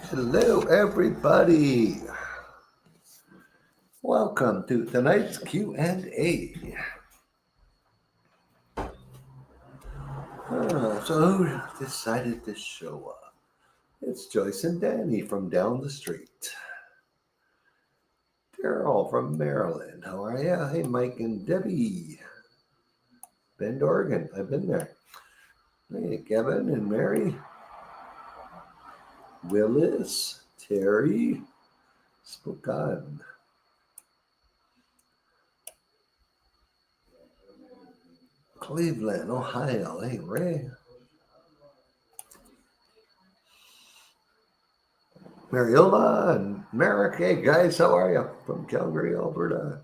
Hello, everybody. Welcome to tonight's Q&A. So who decided to show up? It's Joyce and Danny from down the street. Daryl from Maryland. How are ya? Hey, Mike and Debbie. Bend, Oregon. I've been there. Hey, Kevin and Mary. Willis, Terry, Spokane. Cleveland, Ohio. Hey, Ray. Mariola and Merrick. Hey, guys, how are you? From Calgary, Alberta.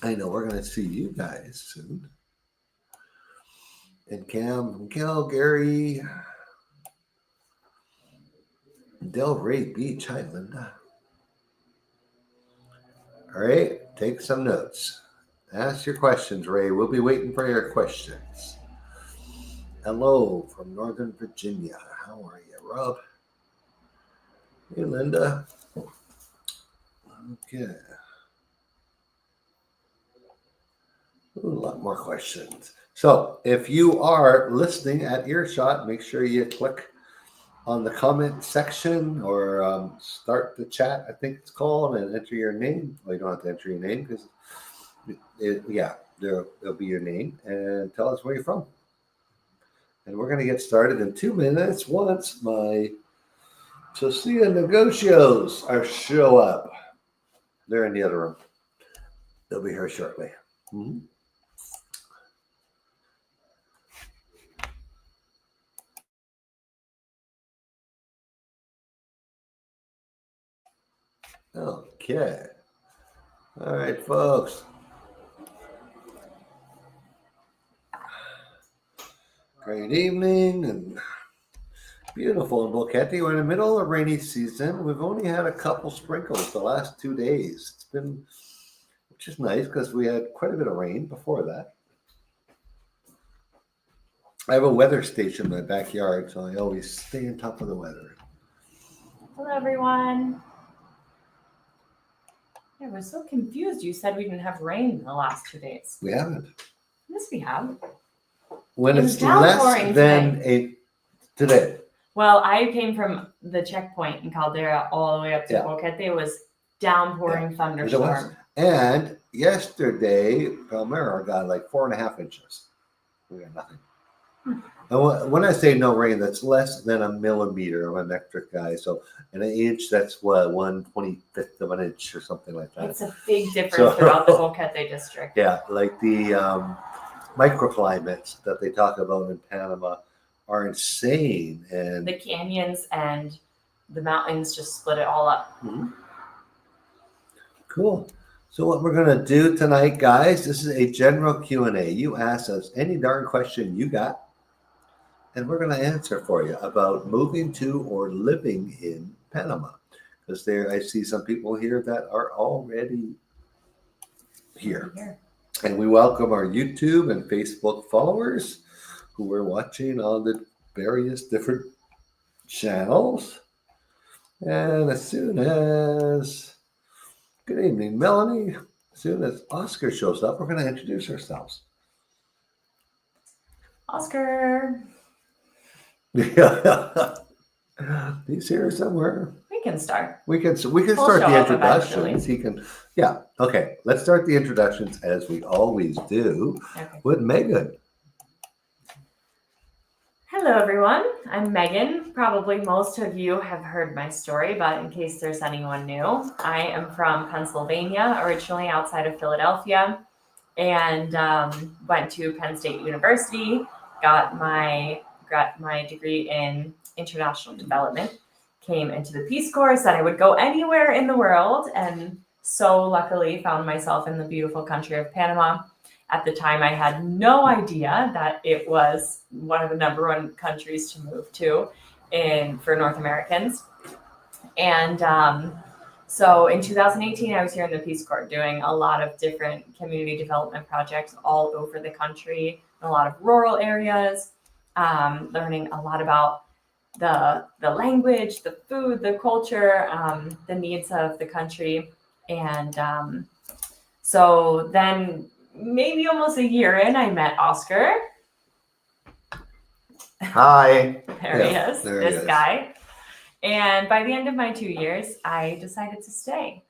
I know we're going to see you guys soon. And Cam from Calgary. Delray Beach, Highland. All right, take some notes. Ask your questions, Ray. We'll be waiting for your questions. Hello from Northern Virginia. How are you, Rob? Hey, Linda. Okay. Ooh, a lot more questions. So if you are listening at earshot, make sure you click on the comment section or start the chat, I think it's called, and enter your name. Well, you don't have to enter your name because, there'll be your name, and tell us where you're from. And we're going to get started in 2 minutes once my Socia Negocios show up. They're in the other room. They'll be here shortly. Mm-hmm. Okay. All right, folks. Great evening and beautiful in Volcati. We're in the middle of the rainy season. We've only had a couple sprinkles the last 2 days. It's been, which is nice because we had quite a bit of rain before that. I have a weather station in my backyard, so I always stay on top of the weather. Hello, everyone. Yeah, we're so confused. You said we didn't have rain in the last 2 days. We haven't. Yes, we have. When It it's was downpouring less than today. Well, I came from the checkpoint in Caldera all the way up to Boquete. It was downpouring thunderstorm. And yesterday, Palmyra got like 4.5 inches. We got nothing. And when I say no rain, that's less than a millimeter of a metric guy. So an inch, that's what, 1/25 of an inch or something like that. It's a big difference throughout the Boquete district. Yeah, like the microclimates that they talk about in Panama are insane. And the canyons and the mountains just split it all up. Mm-hmm. Cool. So what we're going to do tonight, guys, this is a general Q&A. You ask us any darn question you got, and we're going to answer for you about moving to or living in Panama. Because I see some people here that are already here. And we welcome our YouTube and Facebook followers who are watching on the various different channels. And as soon as, good evening, Melanie. As soon as Oscar shows up, we're going to introduce ourselves. Oscar. He's here somewhere. We can start. We can start the introductions. He can. Yeah. Okay. Let's start the introductions as we always do with Megan. Hello, everyone. I'm Megan. Probably most of you have heard my story, but in case there's anyone new, I am from Pennsylvania, originally outside of Philadelphia, and went to Penn State University, got my degree in international development, came into the Peace Corps, said I would go anywhere in the world, and so luckily found myself in the beautiful country of Panama. At the time, I had no idea that it was one of the #1 countries to move to for North Americans. And so in 2018, I was here in the Peace Corps doing a lot of different community development projects all over the country, in a lot of rural areas, learning a lot about the language, the food, the culture, the needs of the country. And so then maybe almost a year in, I met Oscar. Hi. There he Yeah, is, there he this is. guy. And by the end of my 2 years, I decided to stay.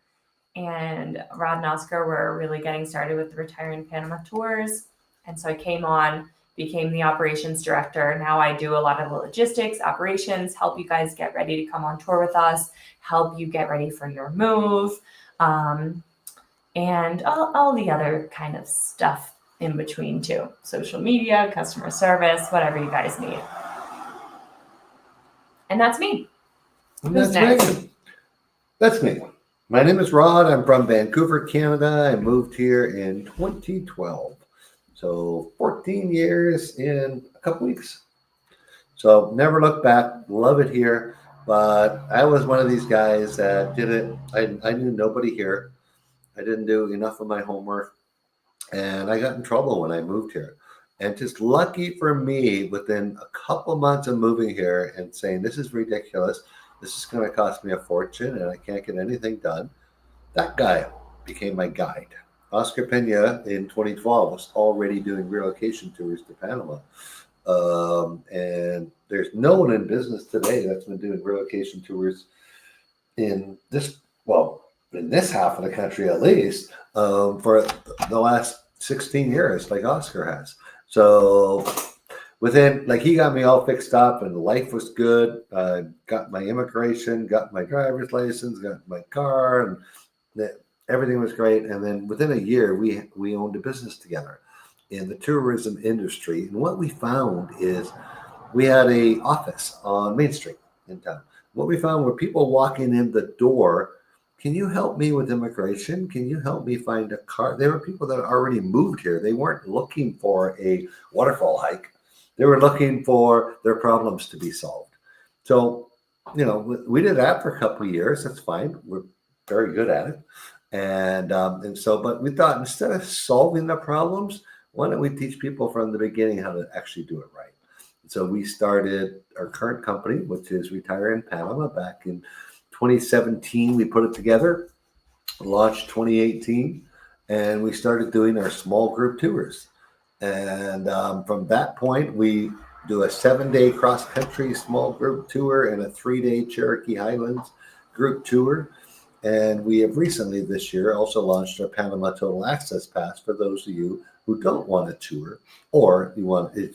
And Rod and Oscar were really getting started with the Retire in Panama tours. And so I came on, became the operations director. Now I do a lot of the logistics, operations, help you guys get ready to come on tour with us, help you get ready for your move, and all the other kind of stuff in between too. Social media, customer service, whatever you guys need. And that's me. And Who's that's next? Megan. That's me. My name is Rod. I'm from Vancouver, Canada. I moved here in 2012. So 14 years in a couple weeks. So never look back. Love it here. But I was one of these guys that did it. I knew nobody here. I didn't do enough of my homework. And I got in trouble when I moved here. And just lucky for me, within a couple months of moving here and saying, this is ridiculous. This is going to cost me a fortune and I can't get anything done. That guy became my guide. Oscar Pena in 2012 was already doing relocation tours to Panama. And there's no one in business today that's been doing relocation tours in this, well, in this half of the country at least, for the last 16 years, like Oscar has. So within, like, he got me all fixed up and life was good. Got my immigration, got my driver's license, got my car, and everything was great. And then within a year, we owned a business together in the tourism industry. And what we found is we had a office on Main Street in town. What we found were people walking in the door. Can you help me with immigration? Can you help me find a car? There were people that already moved here. They weren't looking for a waterfall hike. They were looking for their problems to be solved. So, we did that for a couple of years. That's fine. We're very good at it. And so, but we thought, instead of solving the problems, why don't we teach people from the beginning how to actually do it right? So we started our current company, which is Retire in Panama, back in 2017. We put it together, launched 2018, and we started doing our small group tours. And from that point, we do a 7-day cross-country small group tour and a 3-day Cherokee Highlands group tour. And we have recently this year also launched our Panama Total Access Pass for those of you who don't want a tour or you want to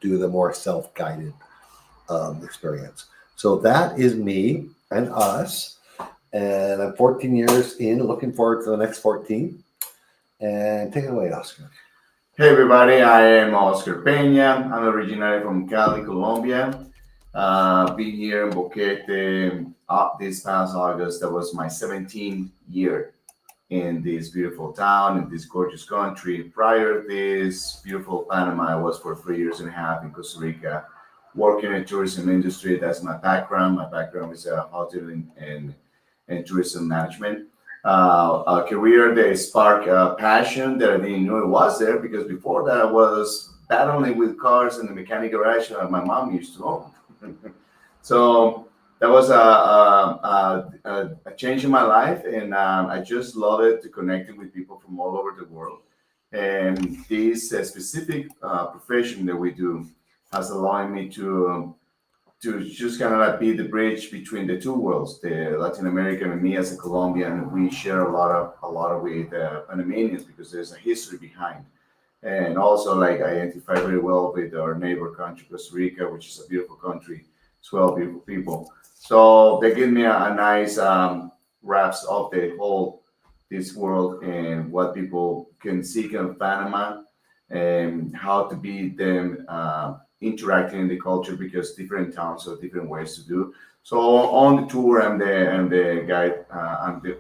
do the more self-guided experience. So that is me and us. And I'm 14 years in, looking forward to the next 14. And take it away, Oscar. Hey everybody, I am Oscar Peña. I'm originally from Cali, Colombia. Been here in Boquete this past August. That was my 17th year in this beautiful town, in this gorgeous country. Prior to this beautiful Panama, I was for 3 years and a half in Costa Rica, working in the tourism industry. That's my background. My background is hotel and tourism management. A career that sparked a passion that I didn't know it was there, because before that I was battling with cars in the mechanic garage that my mom used to own. So that was a change in my life, and I just love it to connecting with people from all over the world. And this specific profession that we do has allowed me to just kind of like be the bridge between the two worlds, the Latin American and me as a Colombian. We share a lot of with Panamanians because there's a history behind, and also like identify very well with our neighbor country, Costa Rica, which is a beautiful country, 12 beautiful people. So they give me a nice wraps of the whole this world and what people can seek in Panama and how to be them. Interacting in the culture, because different towns have different ways to do. So on the tour, I'm the guide.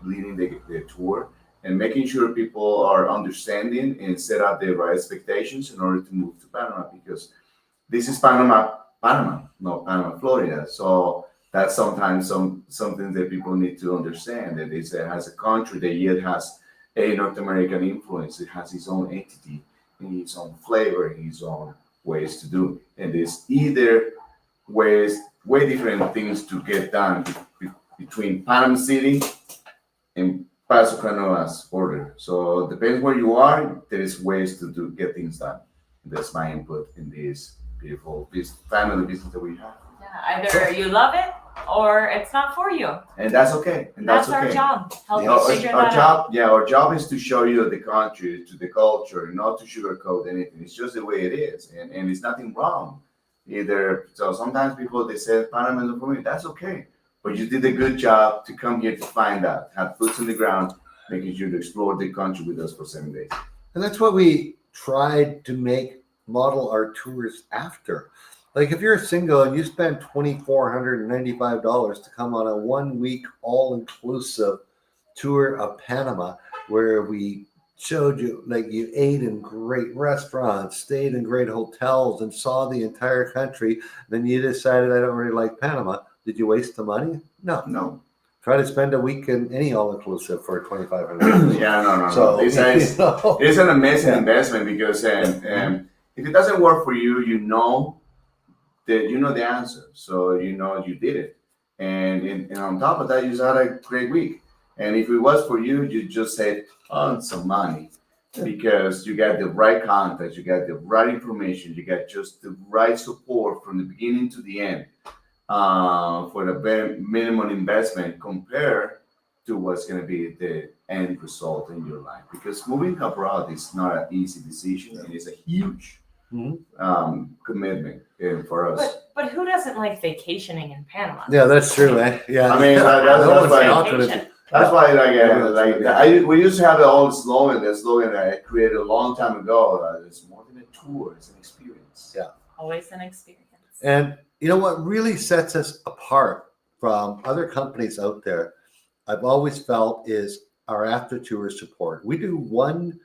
Leading the tour and making sure people are understanding and set up the right expectations in order to move to Panama, because this is Panama, not Panama, Florida. So that's sometimes something that people need to understand, that it has a country that yet has a North American influence. It has its own entity, its own flavor, its own ways to do. And it's either way different things to get done between Panama City and Paso Canoas border. So depends where you are, there is ways to get things done. That's my input in this beautiful family business that we have. Yeah, either you love it or it's not for you. And that's okay. And That's okay. our job. Help Our, you figure our that job, out. yeah, our job is to show you the country, to the culture, not to sugarcoat anything. It's just the way it is, and it's nothing wrong either. So sometimes people they say Panama is for me. That's okay, but you did a good job to come here to find out, have boots on the ground, making sure to explore the country with us for 7 days. And that's what we tried to model our tours after. Like if you're single and you spend $2,495 to come on a 1 week all-inclusive tour of Panama, where we showed you, like, you ate in great restaurants, stayed in great hotels, and saw the entire country, then you decided I don't really like Panama. Did you waste the money? No. No. Try to spend a week in any all-inclusive for $2,500. Yeah, no. So It's an amazing investment because if it doesn't work for you, you know that you know the answer, so you know you did it, and on top of that, you just had a great week. And if it was for you, you just said, "Oh, some money," because you got the right contacts, you got the right information, you got just the right support from the beginning to the end for the bare minimum investment compared to what's going to be the end result in your life. Because moving abroad is not an easy decision, and it's a huge commitment for us. But who doesn't like vacationing in Panama? Yeah, that's true, eh? Yeah. I mean, that's why. Vacation. That's why, we used to have the old slogan. The slogan that I created a long time ago. It's more than a tour; it's an experience. Yeah, always an experience. And you know what really sets us apart from other companies out there? I've always felt is our after tour support. We do one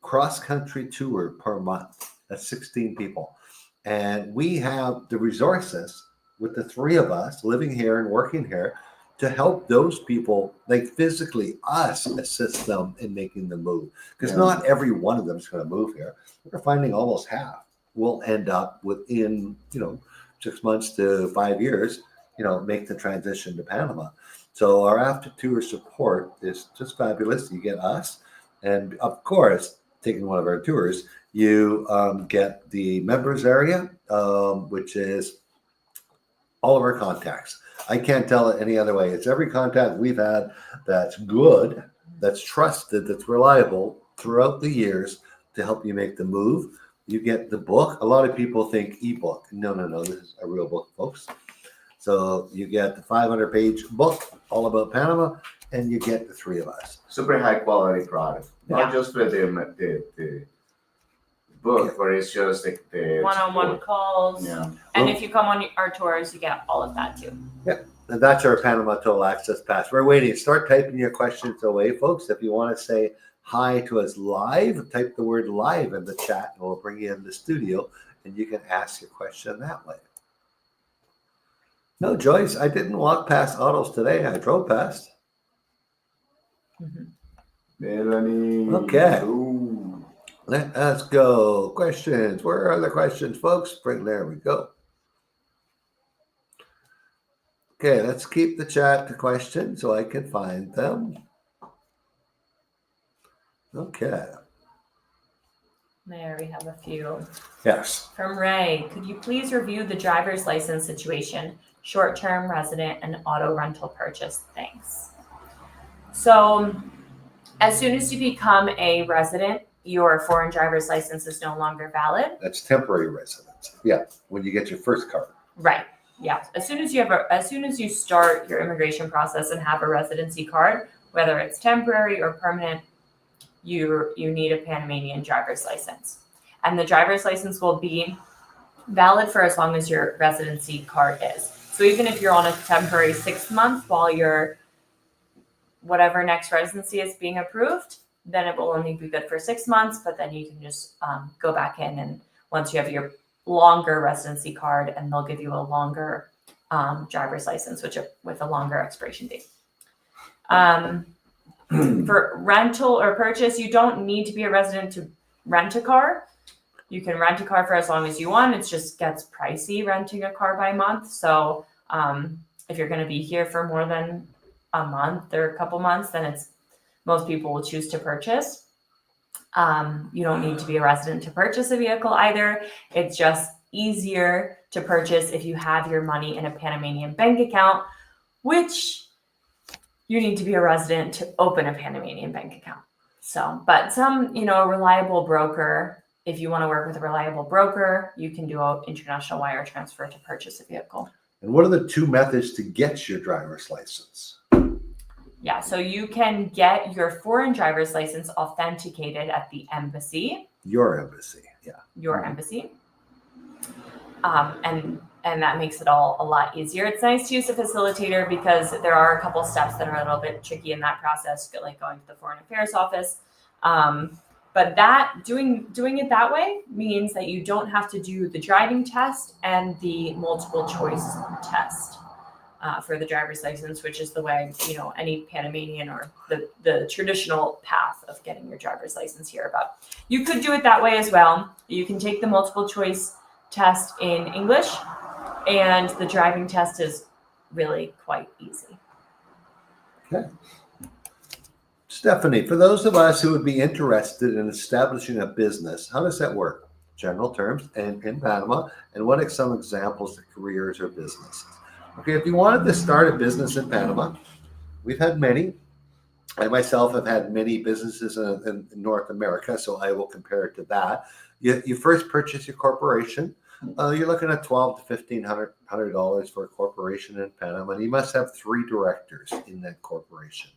cross-country tour per month. That's 16 people. And we have the resources with the three of us living here and working here to help those people, like physically us, assist them in making the move. Because not every one of them is going to move here. We're finding almost half will end up within, 6 months to 5 years, make the transition to Panama. So our after tour support is just fabulous. You get us, and of course, taking one of our tours, you get the members area, which is all of our contacts. I can't tell it any other way. It's every contact we've had that's good, that's trusted, that's reliable throughout the years to help you make the move. You get the book. A lot of people think ebook. No. This is a real book, folks. So you get the 500-page book all about Panama, and you get the three of us. Super high quality product. Not just for the book, but it's just the one-on-one calls. Yeah. And if you come on our tours, you get all of that too. Yep. And that's our Panama Toll Access Pass. We're waiting. Start typing your questions away, folks. If you want to say hi to us live, type the word live in the chat, and we'll bring you in the studio, and you can ask your question that way. No, Joyce, I didn't walk past autos today. I drove past. Melanie. Okay. Ooh. Let us go. Questions. Where are the questions, folks? There we go. Okay, let's keep the chat to questions so I can find them. Okay. There we have a few. Yes. From Ray, could you please review the driver's license situation, short-term resident and auto rental purchase? Thanks. So as soon as you become a resident, your foreign driver's license is no longer valid. That's temporary residence. Yeah, when you get your first card. Right. Yeah. As soon as you start your immigration process and have a residency card, whether it's temporary or permanent, you need a Panamanian driver's license. And the driver's license will be valid for as long as your residency card is. So even if you're on a temporary 6 month while your whatever next residency is being approved, then it will only be good for 6 months, but then you can just go back in, and once you have your longer residency card, and they'll give you a longer driver's license, with a longer expiration date. For rental or purchase, you don't need to be a resident to rent a car. You can rent a car for as long as you want. It just gets pricey renting a car by month. So if you're going to be here for more than a month or a couple months, then most people will choose to purchase. You don't need to be a resident to purchase a vehicle either. It's just easier to purchase if you have your money in a Panamanian bank account, which you need to be a resident to open a Panamanian bank account. So, but a reliable broker, if you want to work with a reliable broker, you can do an international wire transfer to purchase a vehicle. And what are the two methods to get your driver's license? Yeah, so you can get your foreign driver's license authenticated at the embassy. Your embassy, yeah. Your embassy. And that makes it all a lot easier. It's nice to use a facilitator because there are a couple steps that are a little bit tricky in that process, like going to the Foreign Affairs Office. But doing it that way means that you don't have to do the driving test and the multiple choice test for the driver's license, which is the way, any Panamanian or the traditional path of getting your driver's license here. But you could do it that way as well. You can take the multiple choice test in English, and the driving test is really quite easy. Okay. Stephanie, for those of us who would be interested in establishing a business, how does that work? General terms and in Panama, and what are some examples of careers or businesses? Okay, if you wanted to start a business in Panama, we've had many. I myself have had many businesses in North America, so I will compare it to that. You first purchase your corporation. You're looking at $1,200 to $1,500 for a corporation in Panama, and you must have 3 directors in that corporation.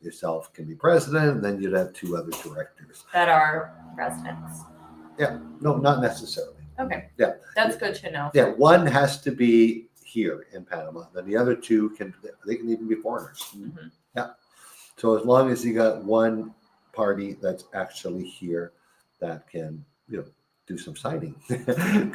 Yourself can be president, and then you'd have 2 other directors. That are residents. Yeah, no, not necessarily. Okay. Yeah. That's good to know. Yeah, one has to be here in Panama. Then the other 2 can even be foreigners. Mm-hmm. Yeah. So as long as you got one party that's actually here that can, do some signing. And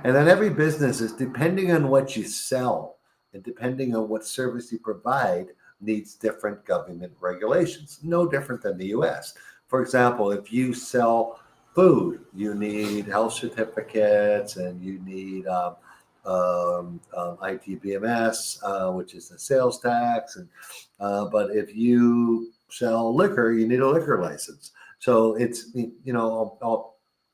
then every business is depending on what you sell and depending on what service you provide needs different government regulations, no different than the US. For example, if you sell food, you need health certificates and you need ITBMS, which is the sales tax. But if you sell liquor, you need a liquor license. So it's,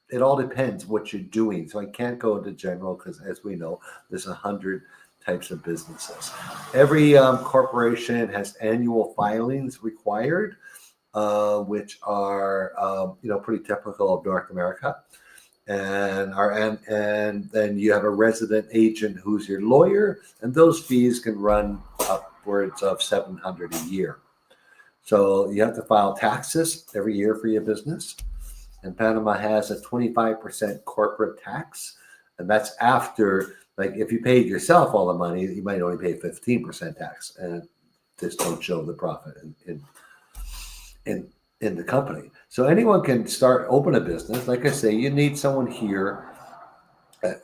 it all depends what you're doing. So I can't go into general because, as we know, there's 100 types of businesses. Every corporation has annual filings required, which are pretty typical of North America. And then you have a resident agent who's your lawyer, and those fees can run upwards of $700 a year. So you have to file taxes every year for your business. And Panama has a 25% corporate tax, and that's after, like, if you paid yourself all the money, you might only pay 15% tax, and just don't show the profit in the company. So anyone can open a business. Like I say, you need someone here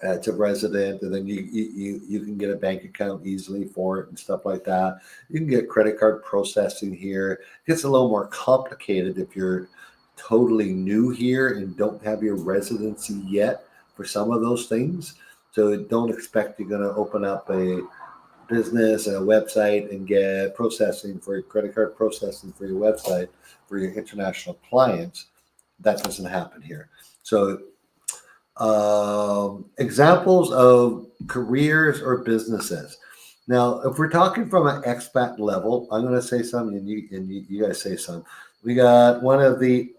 as a resident, and then you can get a bank account easily for it and stuff like that. You can get credit card processing here. It gets a little more complicated if you're totally new here and don't have your residency yet for some of those things. So don't expect you're going to open up a business and a website and get processing for your credit card processing for your website for your international clients. That doesn't happen here. So examples of careers or businesses. Now, if we're talking from an expat level, I'm going to say some, and you guys say some. We got one of the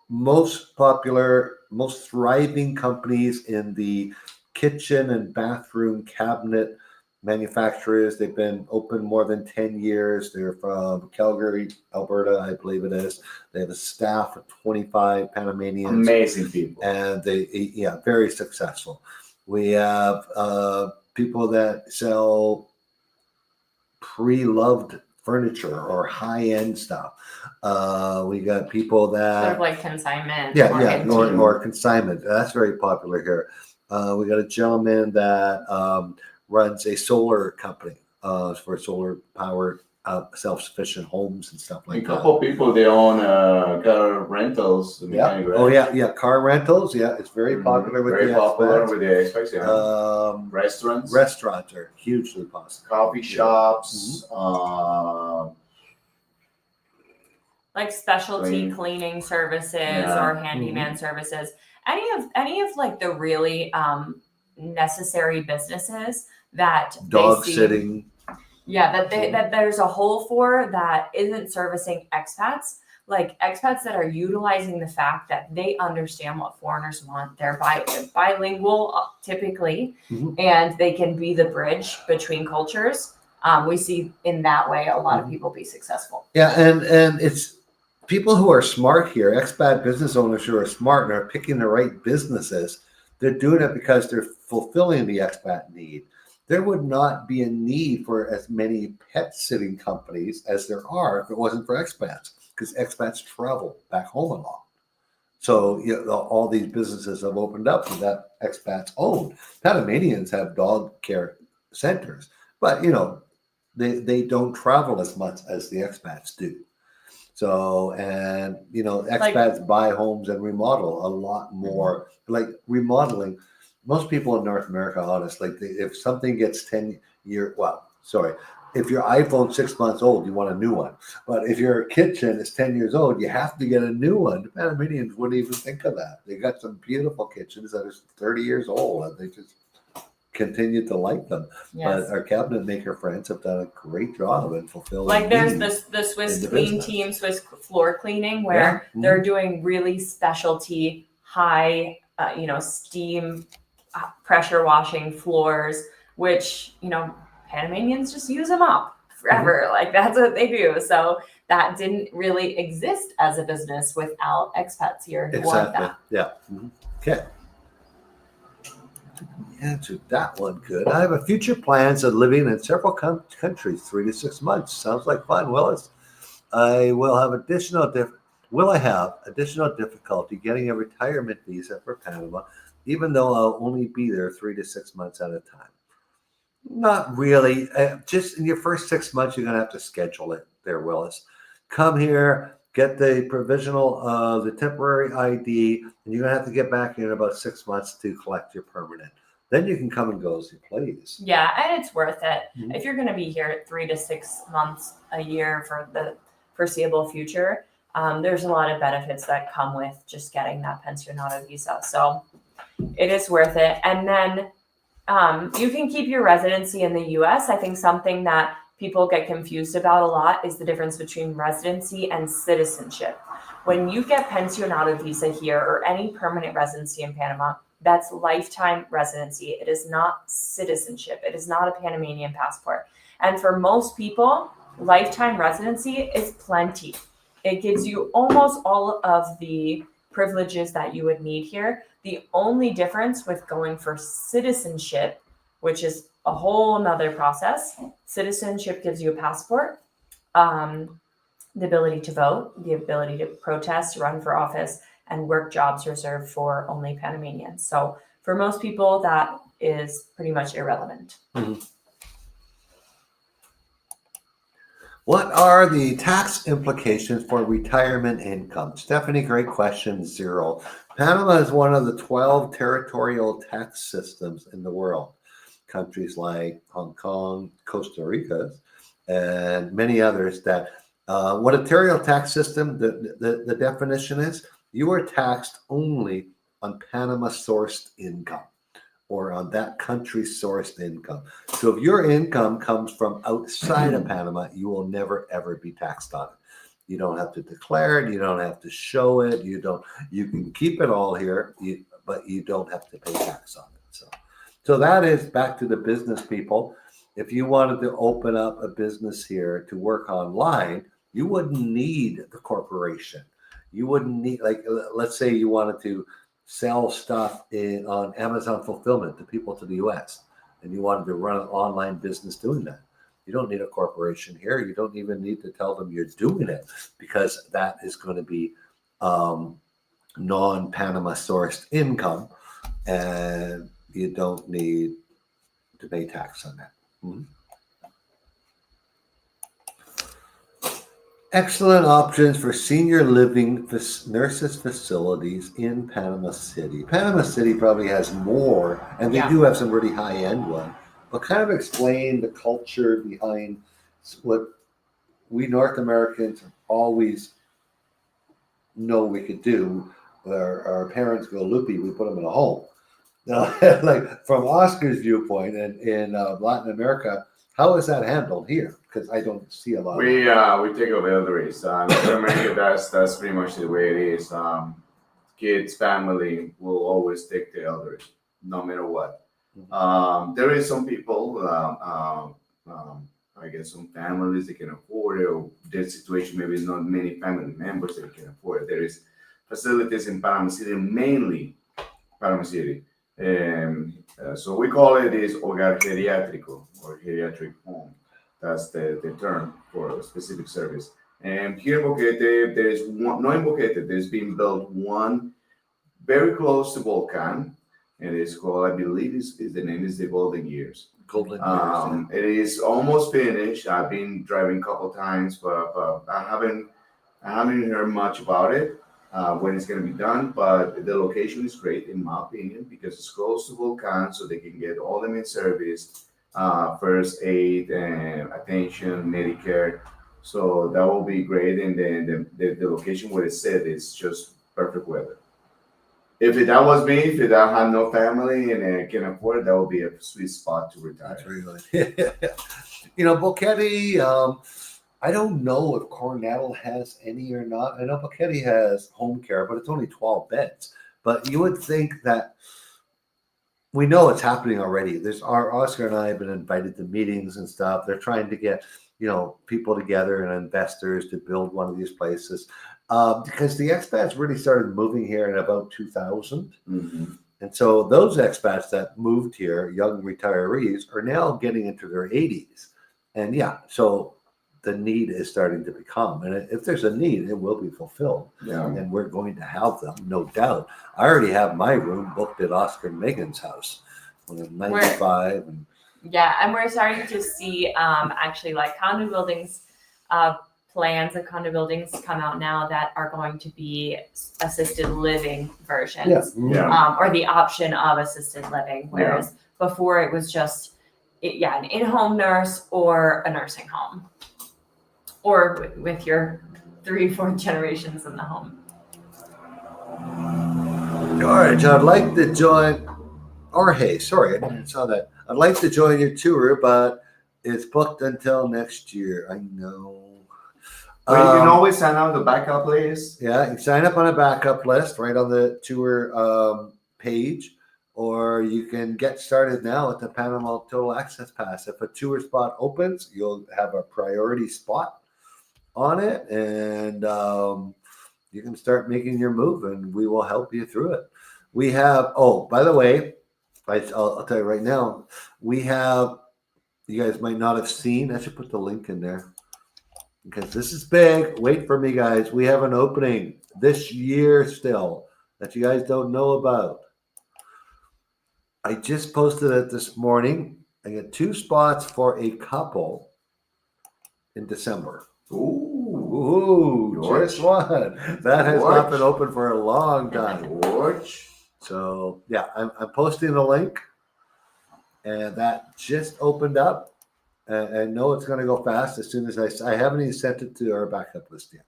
most popular, most thriving companies in the kitchen and bathroom cabinet manufacturers. They've been open more than 10 years. They're from Calgary, Alberta, I believe it is. They have a staff of 25 Panamanians. Amazing people. And very successful. We have people that sell pre-loved furniture or high-end stuff. We got people that sort of like consignment. Or consignment. That's very popular here. We got a gentleman that runs a solar company for solar power self-sufficient homes and stuff A like that. couple of people, they own car rentals. Yeah. mechanic Oh rent. yeah. Car rentals. Yeah, it's very popular with Very the popular expats. with the expats. Yeah. Restaurants, Restaurants are hugely possible. coffee shops. Like specialty cleaning services or handyman services. Any of like the really necessary businesses that Dog they see, sitting. that there's a hole for that isn't servicing expats. Like expats that are utilizing the fact that they understand what foreigners want. They're bilingual typically, and they can be the bridge between cultures. We see in that way a lot of people be successful. Yeah, and it's people who are smart here, expat business owners who are smart and are picking the right businesses. They're doing it because they're fulfilling the expat need. There would not be a need for as many pet sitting companies as there are if it wasn't for expats, because expats travel back home a lot. So all these businesses have opened up that expats own. Panamanians have dog care centers, but they don't travel as much as the expats do. So, and expats buy homes and remodel a lot more. Like remodeling, most people in North America, honestly, if something gets 10 years, if your iPhone's 6 months old, you want a new one. But if your kitchen is 10 years old, you have to get a new one. The Panamanians wouldn't even think of that. They got some beautiful kitchens that are 30 years old, and they just continue to like them. Yes. But our cabinet maker friends have done a great job in fulfilling. Like there's the Swiss Clean Team, Swiss floor cleaning, where they're doing really specialty high, steam pressure washing floors, which Panamanians just use them up forever. Like that's what they do. So that didn't really exist as a business without expats here who want that. Yeah. Okay. Answered that one good. I have a future plans of living in several countries, 3 to 6 months. Sounds like fun, Willis. Will I have additional difficulty getting a retirement visa for Panama, even though I'll only be there 3 to 6 months at a time? Not really. Just in your first 6 months, you're going to have to schedule it there, Willis. Come here, get the provisional, the temporary ID, and you're going to have to get back here in about 6 months to collect your permanent. Then you can come and go as you please. Yeah, and it's worth it. If you're going to be here 3 to 6 months a year for the foreseeable future, there's a lot of benefits that come with just getting that pensionado visa. So it is worth it. And then you can keep your residency in the U.S. I think something that people get confused about a lot is the difference between residency and citizenship. When you get pensionado visa here or any permanent residency in Panama, that's lifetime residency. It is not citizenship. It is not a Panamanian passport. And for most people, lifetime residency is plenty. It gives you almost all of the privileges that you would need here. The only difference with going for citizenship, which is a whole nother process, citizenship gives you a passport, the ability to vote, the ability to protest, run for office, and work jobs reserved for only Panamanians. So for most people, that is pretty much irrelevant. What are the tax implications for retirement income? Stephanie, great question. 0. Panama is one of the 12 territorial tax systems in the world. Countries like Hong Kong, Costa Rica, and many others that what a territorial tax system, the definition is, you are taxed only on Panama-sourced income or on that country's sourced income. So if your income comes from outside of Panama, you will never, ever be taxed on it. You don't have to declare it. You don't have to show it. You can keep it all here, but you don't have to pay tax on it. So that is back to the business people. If you wanted to open up a business here to work online, you wouldn't need the corporation. You wouldn't need, like, let's say you wanted to sell stuff on Amazon fulfillment to people to the US, and you wanted to run an online business doing that. You don't need a corporation here. You don't even need to tell them you're doing it, because that is going to be non-Panama sourced income, and you don't need to pay tax on that. Excellent options for senior living nurses facilities in Panama City. Panama City probably has more, and they Yeah. do have some really high end one. But kind of explain the culture behind what we North Americans always know we could do. Our parents go loopy, we put them in a home. Now, like from Oscar's viewpoint, and in Latin America, how is that handled here? Because I don't see a lot. We take over elderlies. North America, that's pretty much the way it is. Kids, family will always take the elders, no matter what. There is some people, I guess some families that can afford it, or their situation maybe is not many family members that can afford it. There is facilities in Panama City, mainly Panama City. So we call it is hogar geriátrico or geriatric home. That's the term for a specific service. And here in Boquete, there is one, no in Boquete, there's been built one very close to Volcan, and it's called, I believe, is the name is the Golden Years. Golden Years. It is almost finished. I've been driving a couple times, but I haven't heard much about it. When it's going to be done, but the location is great in my opinion because it's close to Volcan, so they can get all the main service, first aid and attention, Medicare. So that will be great, and then the location where it's set is just perfect weather. If that was me, if I had no family and I can afford it, that would be a sweet spot to retire. That's really Boquete. I don't know if Coronado has any or not. I know Boquete has home care, but it's only 12 beds. But you would think that we know it's happening already. Our Oscar and I have been invited to meetings and stuff. They're trying to get people together and investors to build one of these places because the expats really started moving here in about 2000. Mm-hmm. And so those expats that moved here, young retirees, are now getting into their 80s. And so the need is starting to become, and if there's a need, it will be fulfilled. Yeah. And we're going to have them, no doubt. I already have my room booked at Oscar and Megan's house when I'm 95. And we're starting to see actually like condo buildings, plans of condo buildings come out now that are going to be assisted living versions, or the option of assisted living, whereas before it was just an in-home nurse or a nursing home. Or with your 3-4 generations in the home. George, I'd like to join. Jorge, sorry, I didn't saw that. I'd like to join your tour, but it's booked until next year. I know. Well, you can always sign up the backup list. Yeah, you sign up on a backup list right on the tour page, or you can get started now at the Panama Total Access Pass. If a tour spot opens, you'll have a priority spot on it, and you can start making your move, and we will help you through it. We have, by the way, I'll tell you right now, we have, you guys might not have seen, I should put the link in there because this is big. Wait for me, guys. We have an opening this year still that you guys don't know about. I just posted it this morning. I got 2 spots for a couple in December. Ooh, just one. That has not been open for a long time. So, I'm posting the link, and that just opened up. I know it's going to go fast as soon as I haven't even sent it to our backup list yet.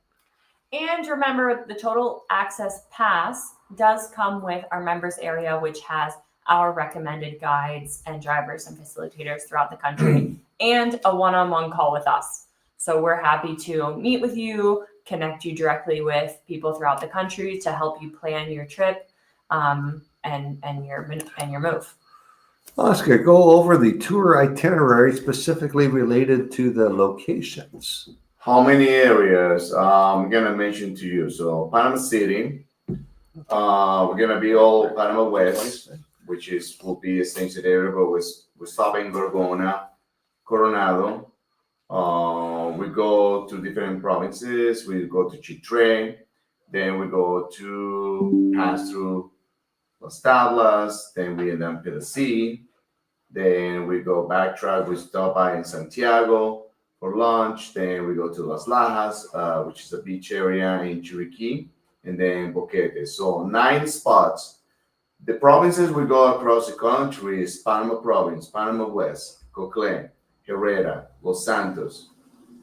And remember, the Total Access Pass does come with our members area, which has our recommended guides and drivers and facilitators throughout the country, and a one-on-one call with us. So we're happy to meet with you, connect you directly with people throughout the country to help you plan your trip and your move. Oscar, go over the tour itinerary specifically related to the locations. How many areas? I'm gonna mention to you. So Panama City, we're gonna be all Panama West, which will be a same area, but we're stopping Gorgona, Coronado. We go to different provinces. We go to Chitre, then we go to pass through Las Tablas, then we end up in the sea, then we go backtrack. We stop by in Santiago, for lunch. Then we go to Las Lajas, which is a beach area in Chiriquí, and then Boquete. So 9 spots. The provinces we go across the country is Panama Province, Panama West, Coclé, Herrera, Los Santos,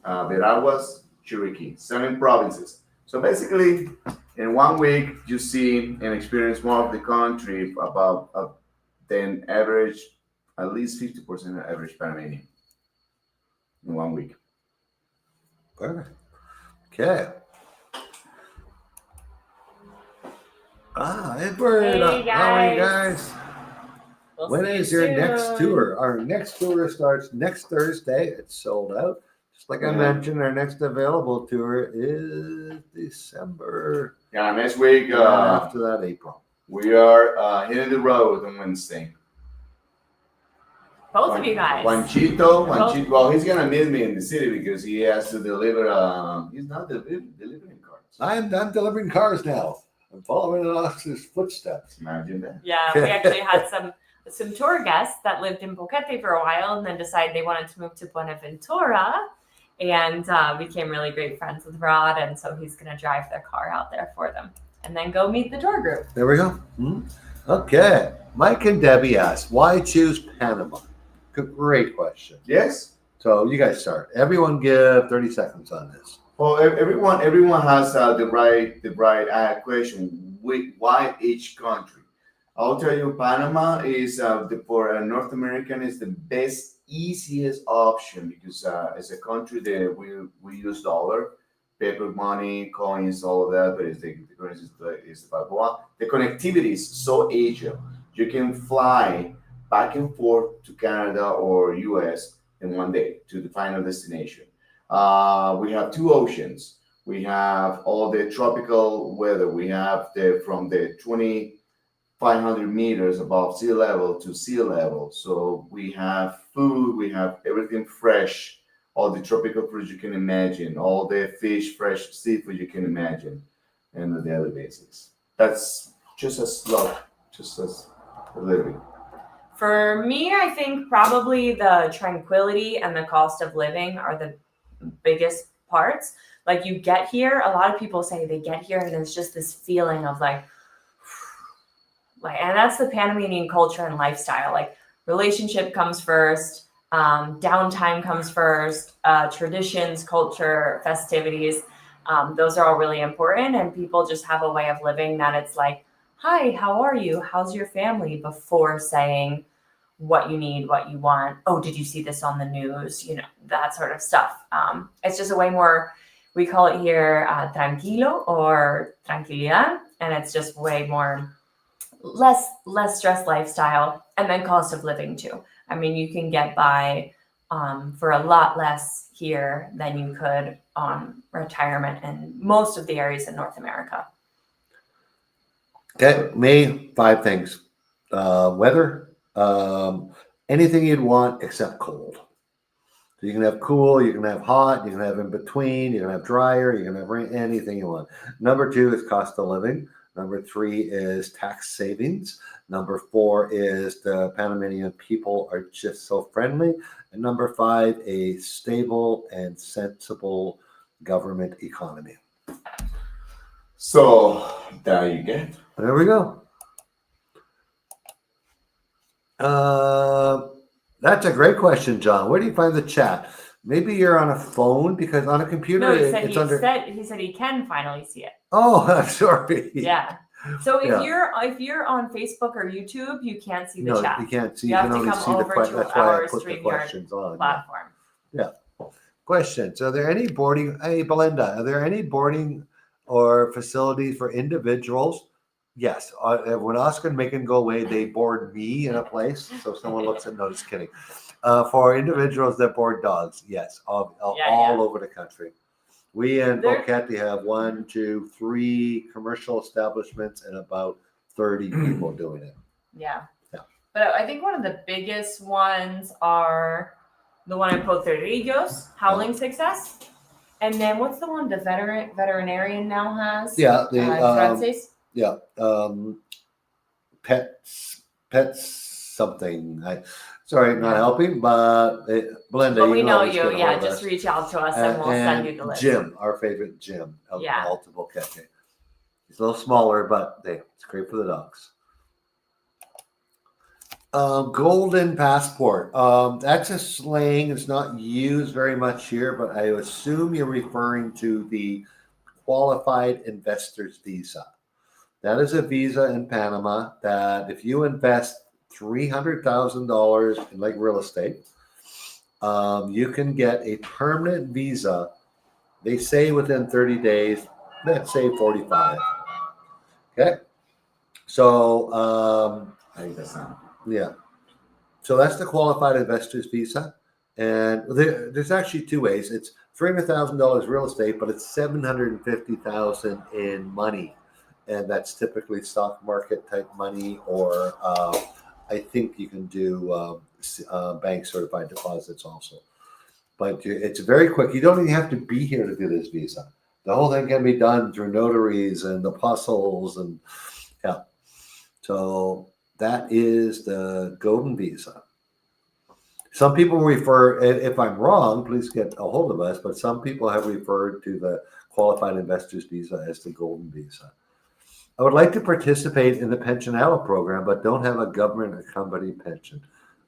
Veraguas, Chiriquí. 7 provinces. So basically, in 1 week, you see and experience more of the country about than average, at least 50% of average Panamanian in 1 week. Perfect. Okay. Edward, Hey, how are you guys. guys? We'll When see you is your next soon. tour? Our next tour starts next Thursday. It's sold out. Just like I Yeah. mentioned, our next available tour is December. Yeah, next week And after that, April. we are hitting the road on Wednesday. Both of you guys. Juanchito, Both. well, he's gonna meet me in the city because he has to deliver. He's not delivering cards. I'm delivering cars now. I'm following in Oscar's footsteps. Imagine that. Yeah, we actually had some tour guests that lived in Boquete for a while and then decided they wanted to move to Buenaventura and became really great friends with Rod. And so he's going to drive their car out there for them and then go meet the tour group. There we go. Okay. Mike and Debbie asked, why choose Panama? Great question. Yes. So you guys start. Everyone give 30 seconds on this. Well, everyone has the right question. Why each country? I'll tell you, Panama is for a North American is the best, easiest option because it's a country that we use dollar, paper money, coins, all of that, but the currency is the Balboa. The connectivity is so agile. You can fly back and forth to Canada or US in 1 day to the final destination. We have 2 oceans. We have all the tropical weather. We have from the 2,500 meters above sea level to sea level. So we have food, we have everything fresh, all the tropical fruits you can imagine, all the fish, fresh seafood you can imagine, and the daily basics. That's just as a little bit. For me, I think probably the tranquility and the cost of living are the biggest parts. Like you get here, a lot of people say they get here and there's just this feeling of like, and that's the Panamanian culture and lifestyle. Like relationship comes first, downtime comes first, traditions, culture, festivities. Those are all really important. And people just have a way of living that it's like, hi, how are you? How's your family? Before saying what you need, what you want. Oh, did you see this on the news? You know, that sort of stuff. It's just a way more, we call it here tranquilo or tranquilidad. And it's just way more, less stress lifestyle. And then cost of living too. I mean, you can get by for a lot less here than you could on retirement in most of the areas in North America. Okay, me, 5 things. Weather, anything you'd want except cold. So you can have cool, you can have hot, you can have in between, you can have drier, you can have rain, anything you want. Number 2 is cost of living. Number 3 is tax savings. Number 4 is the Panamanian people are just so friendly. And number 5, a stable and sensible government economy. So there you go. There we go. That's a great question, John. Where do you find the chat? Maybe you're on a phone because on a computer No, he said he said he can finally see it. Oh, I'm sorry. Yeah. So if you're on Facebook or YouTube, you can't see the chat. You can't see. You have to only come see the over question. to That's why I our put the StreamYard questions on. platform. Yeah. Questions. Are there any boarding? Hey, Belinda, are there any boarding or facilities for individuals? Yes. When Oscar and Megan go away, they board me in a place. So someone looks at, no, just kidding. For individuals that board dogs, yes, all over the country. We in Boquete have 1, 2, 3 commercial establishments and about 30 people doing it. Yeah. But I think one of the biggest ones are the one in Potrerillos, Howling Success. And then what's the one the veterinarian now has? Yeah, Francis. Yeah, pets something. Sorry, not Yeah. helping, but Belinda, But you we can know always you. get a Yeah, hold of just us. reach out to us and we'll send you the list. Jim, our favorite Jim of Yeah. multiple catching. He's a little smaller, but hey, it's great for the dogs. Golden passport. That's a slang. It's not used very much here, but I assume you're referring to the qualified investor's visa. That is a visa in Panama that if you invest $300,000 in like real estate, you can get a permanent visa. They say within 30 days, let's say 45. Okay. So, I think that's not. yeah. So that's the qualified investor's visa. And there's actually two ways. It's $300,000 real estate, but it's $750,000 in money. And that's typically stock market type money, or I think you can do bank certified deposits also. But it's very quick. You don't even have to be here to do this visa. The whole thing can be done through notaries and apostles, and yeah. So that is the golden visa. Some people refer, if I'm wrong, please get a hold of us, but some people have referred to the qualified investor's visa as the golden visa. I would like to participate in the pensionable program, but don't have a government or company pension.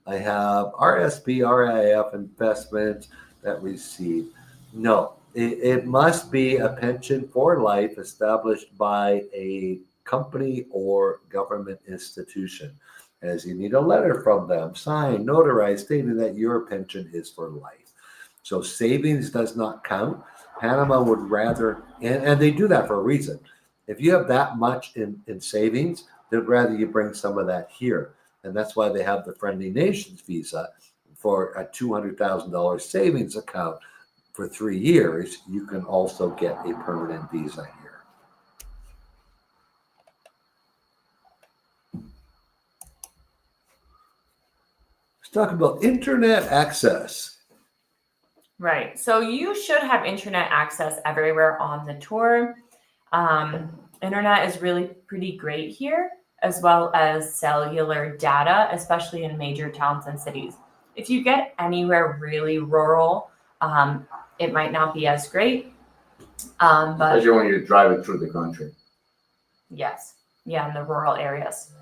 I have RSP, RIF investments that receive. No, it must be a pension for life established by a company or government institution, as you need a letter from them, signed, notarized, stating that your pension is for life. So savings does not count. Panama would rather, and they do that for a reason. If you have that much in savings, they'd rather you bring some of that here. And that's why they have the Friendly Nations visa for a $200,000 savings account for 3 years. You can also get a permanent visa here. Let's talk about internet access. Right. So you should have internet access everywhere on the tour. Internet is really pretty great here, as well as cellular data, especially in major towns and cities. If you get anywhere really rural, it might not be as great. But Especially when you're driving through the country. yes, yeah, in the rural areas.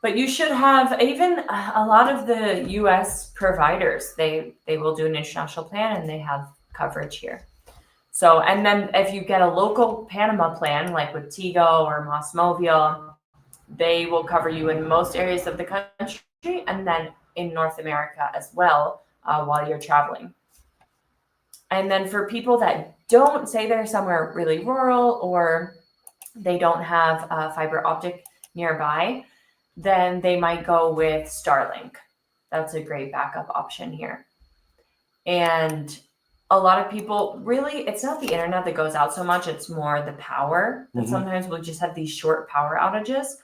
But you should have, even a lot of the U.S. providers, they will do an international plan and they have coverage here. So, and then if you get a local Panama plan, like with Tigo or Mas Movil, they will cover you in most areas of the country and then in North America as well while you're traveling. And then for people that don't, say they're somewhere really rural or they don't have fiber optic nearby, then they might go with Starlink. That's a great backup option here. And a lot of people, really, it's not the internet that goes out so much, it's more the power. And sometimes we'll just have these short power outages.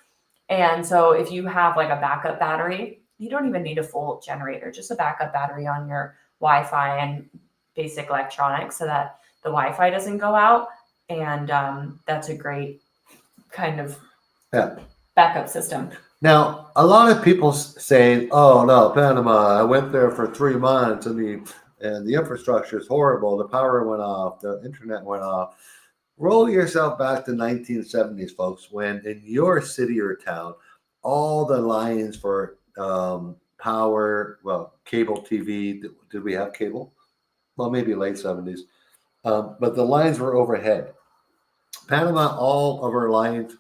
And so if you have like a backup battery, you don't even need a full generator, just a backup battery on your Wi-Fi and basic electronics so that the Wi-Fi doesn't go out. And that's a great kind of backup system. Now, a lot of people say, "Oh no, Panama! I went there for 3 months, and the infrastructure is horrible. The power went off, the internet went off." Roll yourself back to 1970s, folks, when in your city or town, all the lines for power, well, cable TV. Did we have cable? Well, maybe late 70s, but the lines were overhead. Panama, all of our lines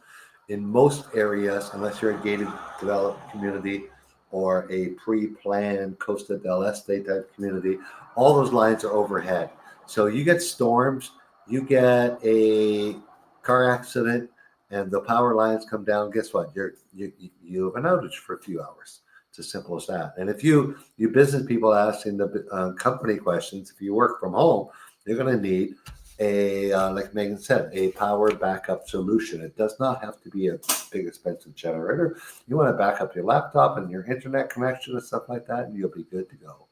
in most areas, unless you're a gated developed community or a pre-planned Costa del Este type community, all those lines are overhead. So you get storms, you get a car accident, and the power lines come down. Guess what? You have an outage for a few hours. It's as simple as that. And if you business people asking the company questions, if you work from home, you're going to need like Megan said, a power backup solution. It does not have to be a big expensive generator. You want to back up your laptop and your internet connection and stuff like that, and you'll be good to go.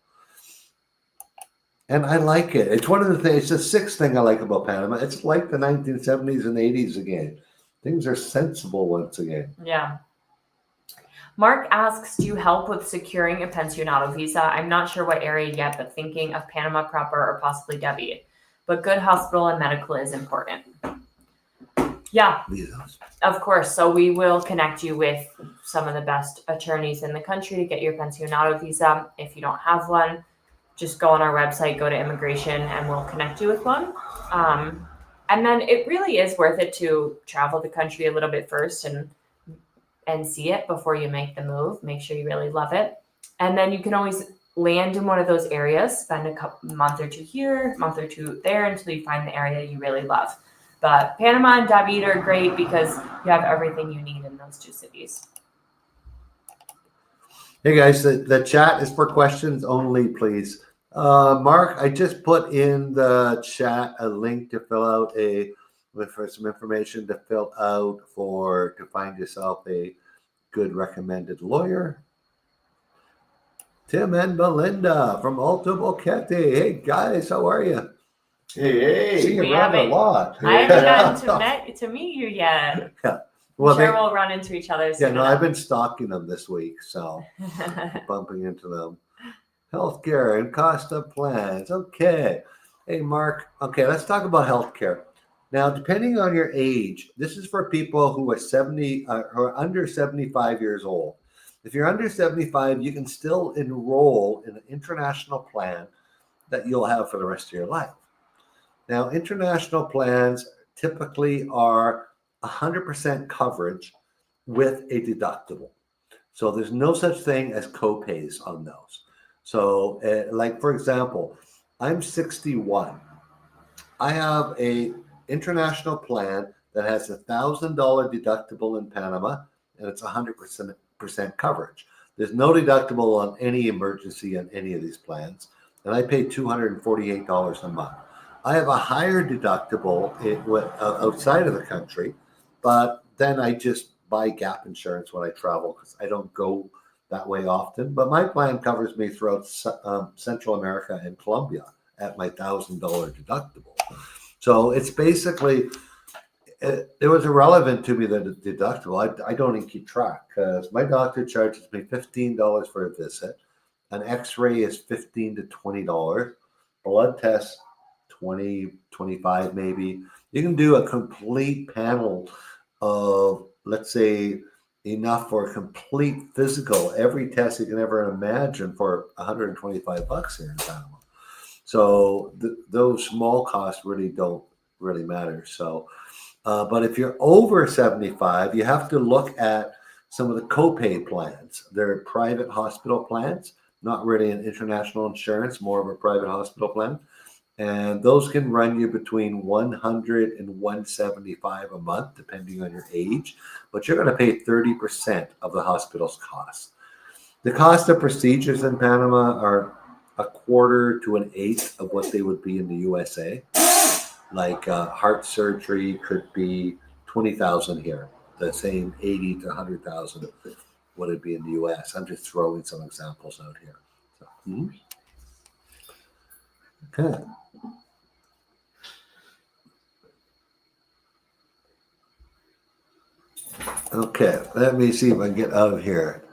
And I like it. It's one of the things, it's the sixth thing I like about Panama. It's like the 1970s and 80s again. Things are sensible once again. Yeah. Mark asks, do you help with securing a pensionado visa? I'm not sure what area yet, but thinking of Panama proper or possibly Debbie. But good hospital and medical is important. Yeah, Visas. of course. So we will connect you with some of the best attorneys in the country to get your pensionado visa. If you don't have one, just go on our website, go to immigration, and we'll connect you with one. And then it really is worth it to travel the country a little bit first and see it before you make the move. Make sure you really love it. And then you can always land in one of those areas, spend a month or two here, month or two there until you find the area you really love. But Panama and David are great because you have everything you need in those two cities. Hey guys, the chat is for questions only, please. Mark, I just put in the chat a link to fill out for some information to fill out to find yourself a good recommended lawyer. Tim and Belinda from Alto Boquete. Hey guys, how are you? Hey, See you We around a haven't- lot. I haven't gotten to meet you yet. Well, I'm sure we'll run into each other soon. I've been stalking them this week, so bumping into them. Healthcare and cost of plans. Okay. Hey, Mark. Okay, let's talk about healthcare. Now, depending on your age, this is for people who are 70 or under 75 years old. If you're under 75, you can still enroll in an international plan that you'll have for the rest of your life. Now, international plans typically are 100% coverage with a deductible. So there's no such thing as co-pays on those. So like, for example, I'm 61. I have a international plan that has $1,000 deductible in Panama, and it's 100% coverage. There's no deductible on any emergency on any of these plans, and I pay $248 a month. I have a higher deductible outside of the country, but then I just buy gap insurance when I travel because I don't go that way often. But my plan covers me throughout Central America and Colombia at my $1,000 deductible. So it's basically, it was irrelevant to me that it's deductible. I don't even keep track because my doctor charges me $15 for a visit. An x-ray is $15 to $20. Blood tests, 20, 25 maybe. You can do a complete panel of, let's say, enough for a complete physical, every test you can ever imagine for $125 here in Panama. So those small costs really don't really matter. So, but if you're over 75, you have to look at some of the copay plans. They're private hospital plans, not really an international insurance, more of a private hospital plan. And those can run you between $100 and $175 a month, depending on your age. But you're going to pay 30% of the hospital's costs. The cost of procedures in Panama are a quarter to an eighth of what they would be in the USA. Like heart surgery could be $20,000 here. The same 80 to 100,000 would it be in the US. I'm just throwing some examples out here. So, okay. Okay, let me see if I can get out of here.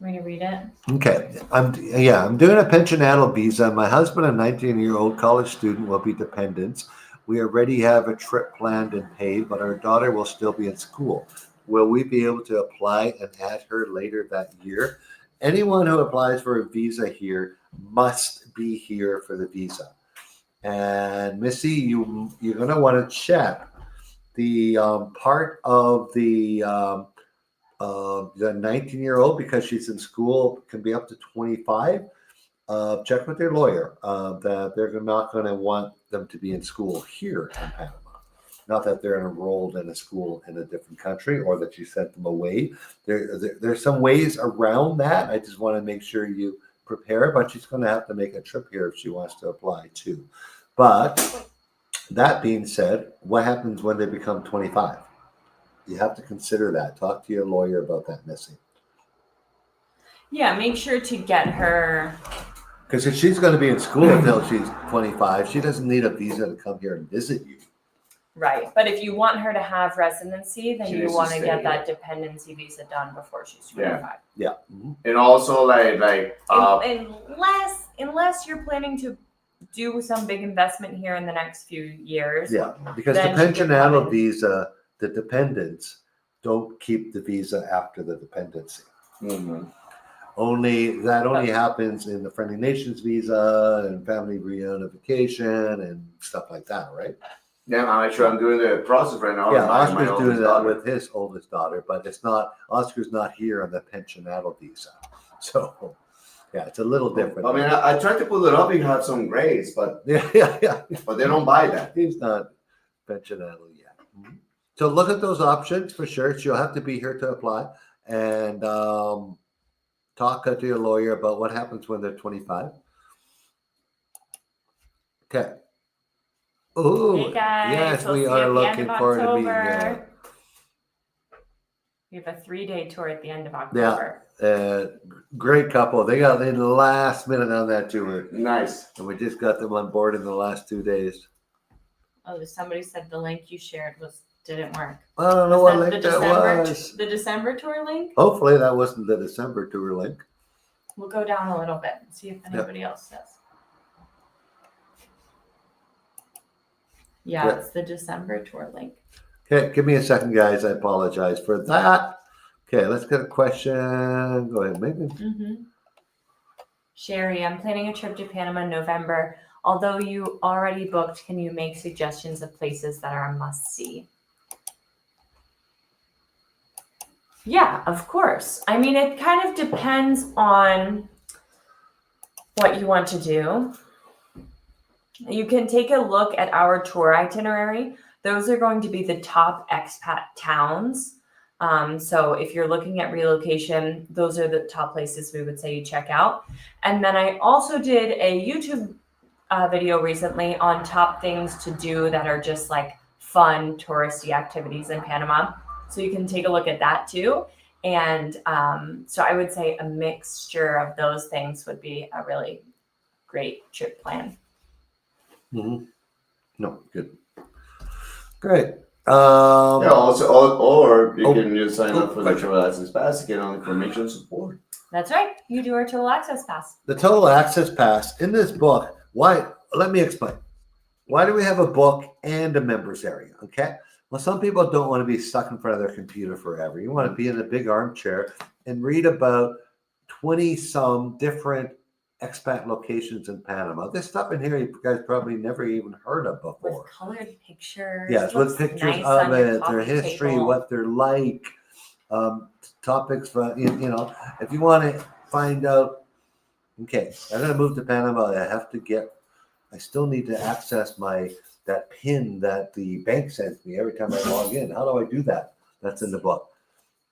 Want me to read it? Okay, I'm doing a pensionado visa. My husband and 19-year-old college student will be dependents. We already have a trip planned and paid, but our daughter will still be in school. Will we be able to apply and add her later that year? Anyone who applies for a visa here must be here for the visa. And Missy, you're going to want to check the part of the 19-year-old, because she's in school, can be up to 25. Check with their lawyer that they're not going to want them to be in school here in Panama. Not that they're enrolled in a school in a different country or that you sent them away. There's some ways around that. I just want to make sure you prepare, but she's going to have to make a trip here if she wants to apply too. But that being said, what happens when they become 25? You have to consider that. Talk to your lawyer about that, Missy. Yeah, make sure to get her. Because if she's going to be in school until she's 25, she doesn't need a visa to come here and visit you. Right. But if you want her to have residency, then She you needs to want to stay get here. that dependency visa done before she's Yeah. 25. Yeah. Mhm. And also Unless you're planning to do some big investment here in the next few years. Yeah, because the Then she can pensionado come in. visa, the dependents don't keep the visa after the dependency. mhm. Only happens in the Friendly Nations visa and family reunification and stuff like that, right? Yeah, I'm actually I'm doing the process right now. Yeah, with my Oscar's doing oldest that daughter. with his oldest daughter, but Oscar's not here on the pensionado visa. So yeah, it's a little different. I mean, I tried to pull it up. You have some grades, but yeah. but they don't buy that. He's not pensionado yet. Mhm. So look at those options for sure. You'll have to be here to apply and talk to your lawyer about what happens when they're 25. Okay. Oh, Hey guys, yes, we'll we see you are at the looking end of forward to October. meeting you. We have a 3-day tour at the end of October. Great couple. They got in the last minute on that tour, Nice. and we just got them on board in the last 2 days. Oh, somebody said the link you shared didn't work. I don't know Was what that link the that December was. the December tour link? Hopefully, that wasn't the December tour link. We'll go down a little bit and see if anybody else says. Yeah, Yeah. it's the December tour link. Okay, give me a second, guys. I apologize for that. Okay, let's get a question. Go ahead, Megan. Mm-hmm. Sherry, I'm planning a trip to Panama in November. Although you already booked, can you make suggestions of places that are a must-see? Yeah, of course. I mean, it kind of depends on what you want to do. You can take a look at our tour itinerary. Those are going to be the top expat towns. So if you're looking at relocation, those are the top places we would say you check out. And then I also did a YouTube video recently on top things to do that are just like fun touristy activities in Panama. So you can take a look at that too. And so I would say a mixture of those things would be a really great trip plan. Mm-hmm. No, good. Great. Yeah, also, or you Oh, can just sign up for the question. Travel Access Pass to get on information support. That's right. You do our total access pass. The Total Access Pass in this book. Why? Let me explain. Why do we have a book and a members area? Okay. Well, some people don't want to be stuck in front of their computer forever. You want to be in a big armchair and read about 20 some different expat locations in Panama. This stuff in here you guys probably never even heard of before. With colored pictures. Yes, with Looks pictures nice of on your it, their coffee history, table. what they're like, topics for, you know, if you want to find out, okay, I'm going to move to Panama. I still need to access that PIN that the bank sends me every time I log in. How do I do that? That's in the book.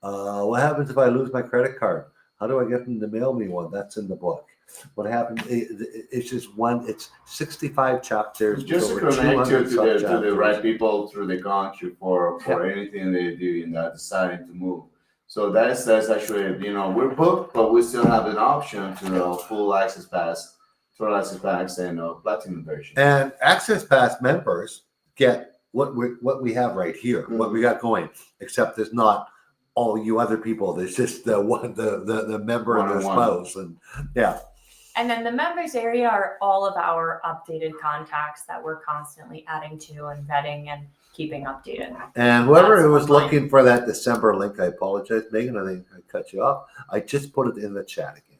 What happens if I lose my credit card? How do I get them to mail me one? That's in the book. What happened? It's just one. It's 65 chapters. Just to over connect 200 to the subchapters. right people through the country for anything they do in that deciding to move. So that's actually, you know, we're booked, but we still have an option to full access pass, total access pass, and platinum version. And Access Pass members get what we have right here, what we got going. Except there's not all you other people. There's just the member and their spouse, and yeah. And then the members area are all of our updated contacts that we're constantly adding to and vetting and keeping updated. And whoever That's was online. looking for that December link, I apologize, Megan. I think I cut you off. I just put it in the chat again.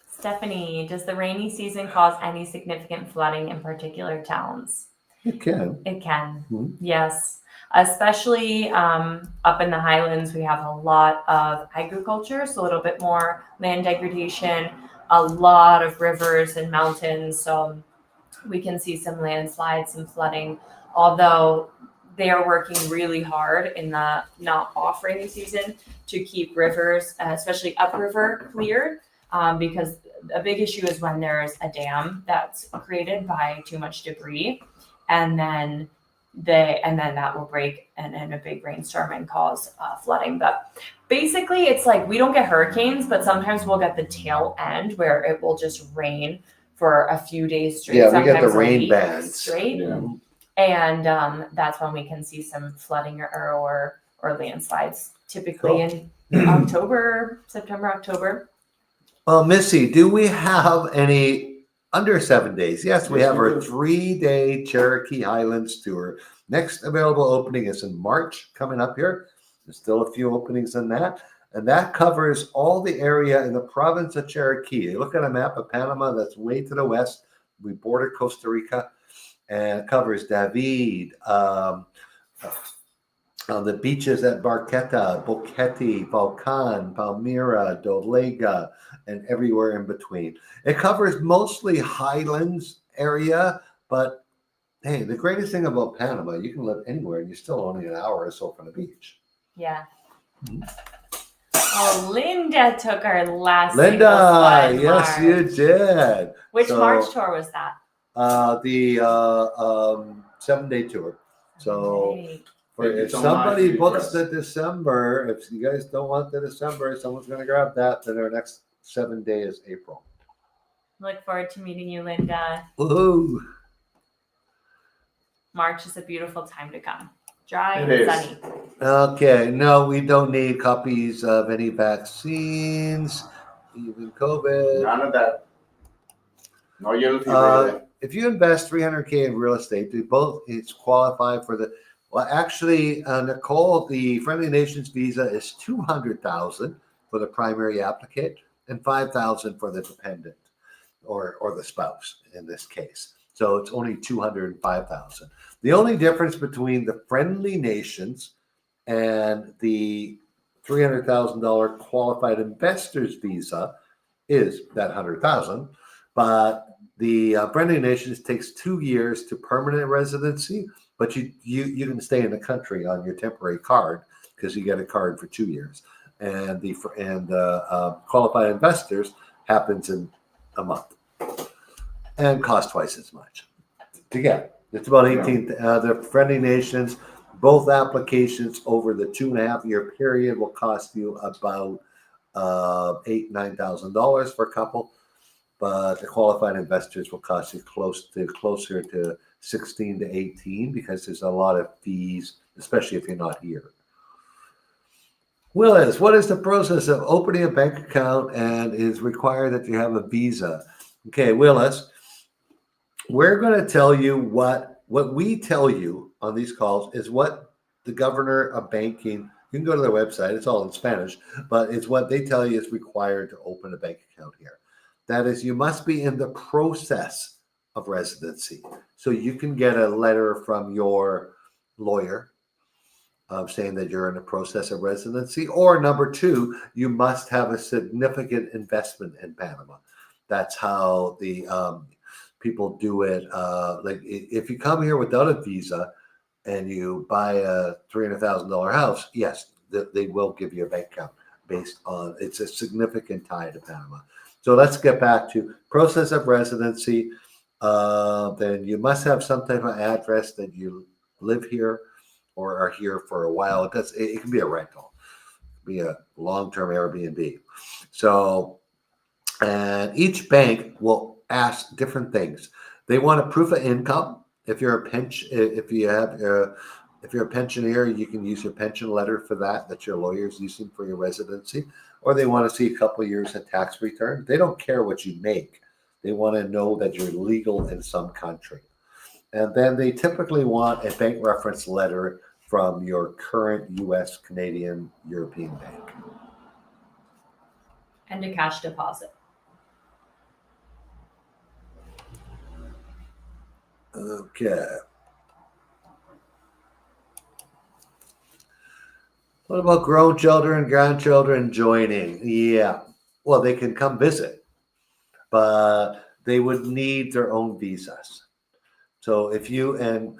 Stephanie, does the rainy season cause any significant flooding in particular towns? It can. It can, Mhm. yes. Especially up in the highlands, we have a lot of agriculture, so a little bit more land degradation, a lot of rivers and mountains. So we can see some landslides and flooding, although they are working really hard in the not off rainy season to keep rivers, especially upriver, cleared. Because a big issue is when there's a dam that's created by too much debris, and then that will break in a big rainstorm and cause flooding. But basically, it's like we don't get hurricanes, but sometimes we'll get the tail end where it will just rain for a few days straight. Yeah, we get the sometimes a rain week bands. straight. Yeah. And that's when we can see some flooding or landslides, typically in October, September, October. Missy, do we have any under 7 days? Yes, we Yes, have we our do. 3-day Cherokee Highlands tour. Next available opening is in March coming up here. There's still a few openings in that. And that covers all the area in the province of Cherokee. You look at a map of Panama, that's way to the west. We border Costa Rica, and it covers David, on the beaches at Barqueta, Boquete, Volcan, Palmyra, Dolega, and everywhere in between. It covers mostly highlands area, but hey, the greatest thing about Panama, you can live anywhere and you're still only an hour or so from the beach. Yeah. Mhm. Oh, Linda took our last Linda, single spot in yes, you March. did. Which So, March tour was that? The 7-day tour. So Right. Thank you if so somebody much, books Lucas. the December, if you guys don't want the December, someone's going to grab that. Then our next 7-day is April. Look forward to meeting you, Linda. Woohoo! March is a beautiful time to come. Dry It and is. sunny. Okay, no, we don't need copies of any vaccines, even COVID. None of that. No yellow fever. If you invest $300K in real estate, it's qualified for the. Well, actually, Nicole, the Friendly Nations visa is $200,000 for the primary applicant and $5,000 for the dependent, or the spouse in this case. So it's only $205,000. The only difference between the Friendly Nations and the $300,000 qualified investors visa is that $100,000, but the Friendly Nations takes 2 years to permanent residency, but you can stay in the country on your temporary card because you get a card for 2 years, and the qualified investors happens in a month and costs twice as much to get. It's about 18. The Friendly Nations, both applications over the 2.5-year period will cost you about $8,000-9,000 for a couple, but the qualified investors will cost you closer to 16 to 18 because there's a lot of fees, especially if you're not here. Willis, what is the process of opening a bank account and is required that you have a visa? Okay, Willis, we're going to tell you what we tell you on these calls is what the governor of banking. You can go to their website; it's all in Spanish, but it's what they tell you is required to open a bank account here. That is, you must be in the process of residency. So you can get a letter from your lawyer saying that you're in the process of residency. Or number 2, you must have a significant investment in Panama. That's how the people do it. Like if you come here without a visa and you buy a $300,000 house, yes, they will give you a bank account based on it's a significant tie to Panama. So let's get back to process of residency. Then you must have some type of address that you live here or are here for a while. It can be a rental, it can be a long-term Airbnb. So, and each bank will ask different things. They want a proof of income. If you're a if you're a pensioner, you can use your pension letter for that your lawyer's using for your residency. Or they want to see a couple of years of tax return. They don't care what you make. They want to know that you're legal in some country. And then they typically want a bank reference letter from your current U.S., Canadian, European bank. And a cash deposit. Okay. What about grown children, grandchildren joining? Yeah. Well, they can come visit, but they would need their own visas. So if you, and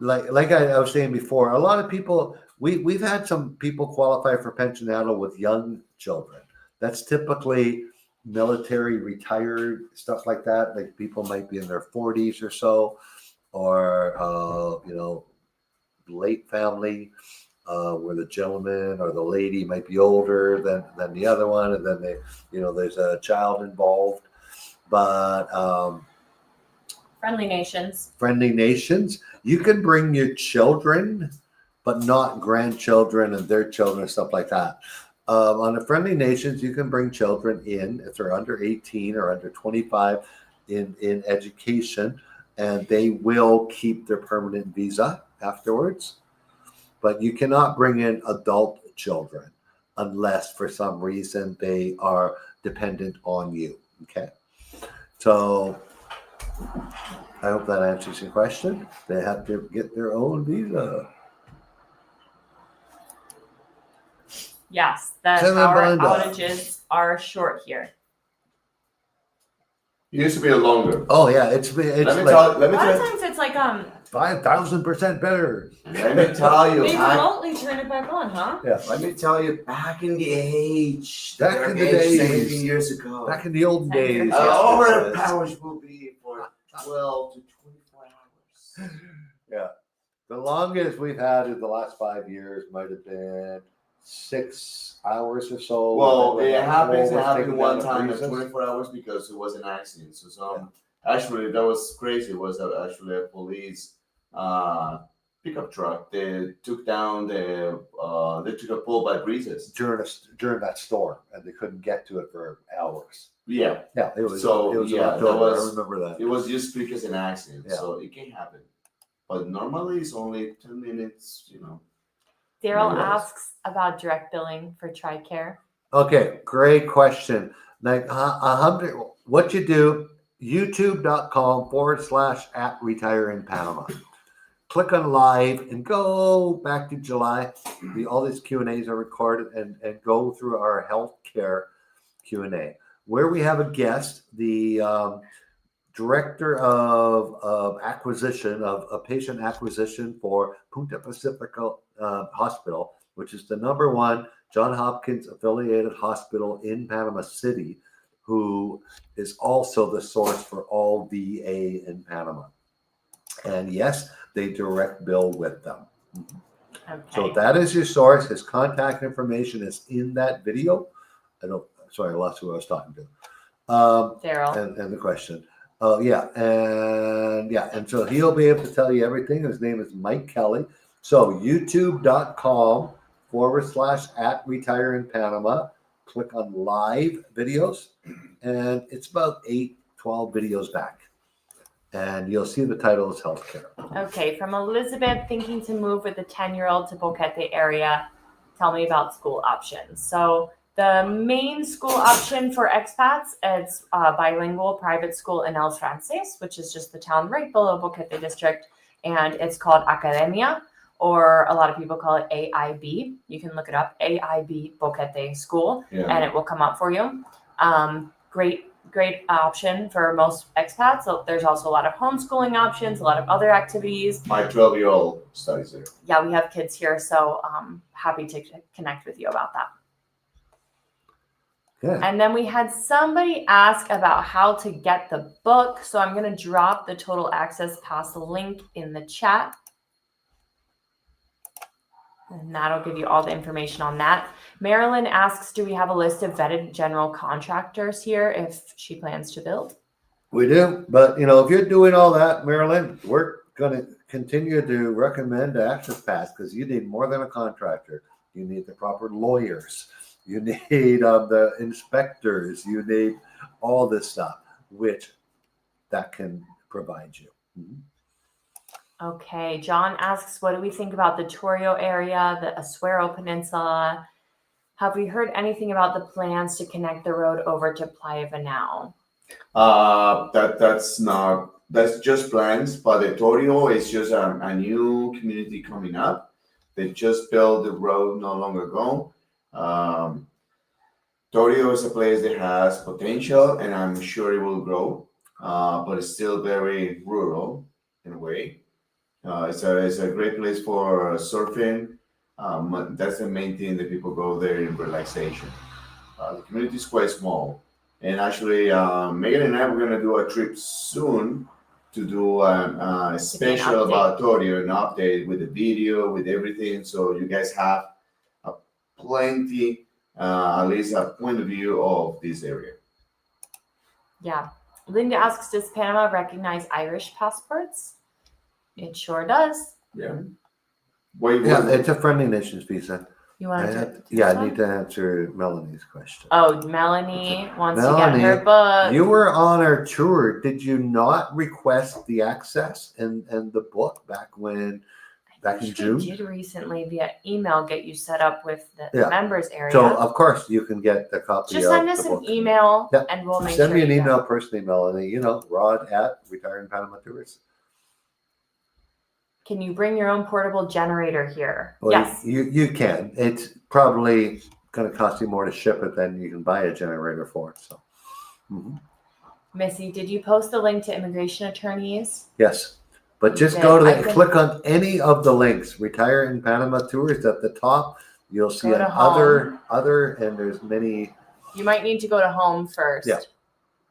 like I was saying before, a lot of people, we've had some people qualify for pensionado with young children. That's typically military retired, stuff like that. Like people might be in their 40s or so, or, late family, where the gentleman or the lady might be older than the other one. And then there's a child involved. but Friendly nations. friendly nations, you can bring your children, but not grandchildren and their children and stuff like that. On the friendly nations, you can bring children in if they're under 18 or under 25 in education, and they will keep their permanent visa afterwards. But you cannot bring in adult children unless for some reason they are dependent on you. Okay. So I hope that answers your question. They have to get their own visa. Yes, the Tell me power about that. outages are short here. It used to be longer. Oh yeah, it's Let me like tell. Let A me lot of tell. times it's like 5,000% better. Let me tell you. they remotely turn it back on, huh? Yeah, Let me tell you. Back in the age. Back in the days. 17 years ago. back in the olden 10 years days. ago. Our yes, powers will be for 12 to 24 hours. yeah, the longest we've had in the last 5 years might have been 6 hours or so. Well, when it that happens. pole It was happened taken one down to time at freezes. 24 hours because it was an accident. So actually, that was crazy. It was actually a police pickup truck. They took down they took a pole by breezes. during that storm, and they couldn't get to it for hours. Yeah, Yeah, it was. So, it was in yeah, that October. was- I remember that. it was just because an accident. Yeah. So it can happen. But normally it's only 10 minutes, Daryl Yes. asks about direct billing for TRICARE. Okay, great question. Like 100, what you do, youtube.com/@retire in Panama. Click on live and go back to July. All these Q&As are recorded and go through our healthcare Q&A where we have a guest, the director of acquisition of patient acquisition for Punta Pacifico Hospital, which is the #1 John Hopkins affiliated hospital in Panama City, who is also the source for all VA in Panama. And yes, they direct bill with them. Okay. So that is your source. His contact information is in that video. Sorry, I lost who I was talking to. Daryl. And the question. Oh yeah, and so he'll be able to tell you everything. His name is Mike Kelly. So youtube.com/@retire in Panama. Click on live videos, and it's about 8-12 videos back. And you'll see the title is healthcare. Okay, from Elizabeth, thinking to move with a 10-year-old to Boquete area. Tell me about school options. So the main school option for expats is bilingual private school in El Frances, which is just the town right below Boquete district. And it's called Academia, or a lot of people call it AIB. You can look it up, AIB Boquete School, and it will come up for you. Great option for most expats. So there's also a lot of homeschooling options, a lot of other activities. My 12-year-old studies there. Yeah, we have kids here, so happy to connect with you about that. Good. And then we had somebody ask about how to get the book. So I'm going to drop the total access pass link in the chat. And that'll give you all the information on that. Marilyn asks, do we have a list of vetted general contractors here if she plans to build? We do, but if you're doing all that, Marilyn, we're going to continue to recommend Access Pass because you need more than a contractor. You need the proper lawyers. You need the inspectors. You need all this stuff, which that can provide you. Mm-hmm. Okay, John asks, what do we think about the Torrio area, the Azuero Peninsula? Have we heard anything about the plans to connect the road over to Playa Venao? That's just plans, but the Torrio is just a new community coming up. They just built the road not long ago. Torrio is a place that has potential, and I'm sure it will grow, but it's still very rural in a way. It's a great place for surfing. That's the main thing that people go there in relaxation. The community is quite small. And actually, Megan and I were going to do a trip soon to do a special about Torrio, an update with the video, with everything. So you guys have plenty, at least a point of view of this area. Yeah. Linda asks, does Panama recognize Irish passports? It sure does. Yeah. Wait, Yeah, it's a friendly nations visa. You want to do Yeah, this I one? need to answer Melanie's question. Oh, Melanie wants to get her Melanie, book. you were on our tour. Did you not request the access and the book back in June? We did recently via email get you set up with the Yeah. members area. So of course you can get the copy. Just of send us the an book. email Yeah. and we'll make Send sure me an you get email it. personally, Melanie. You know, Rod at Retiring Panama Tours. Can you bring your own portable generator here? Well, Yes. you can. It's probably going to cost you more to ship it than you can buy a generator for. So, Missy, did you post the link to immigration attorneys? yes, but just Okay, go to I can- click on any of the links. Retire in Panama Tours at the top. You'll see Go to other, and there's many. You might need to go to home first. Yeah.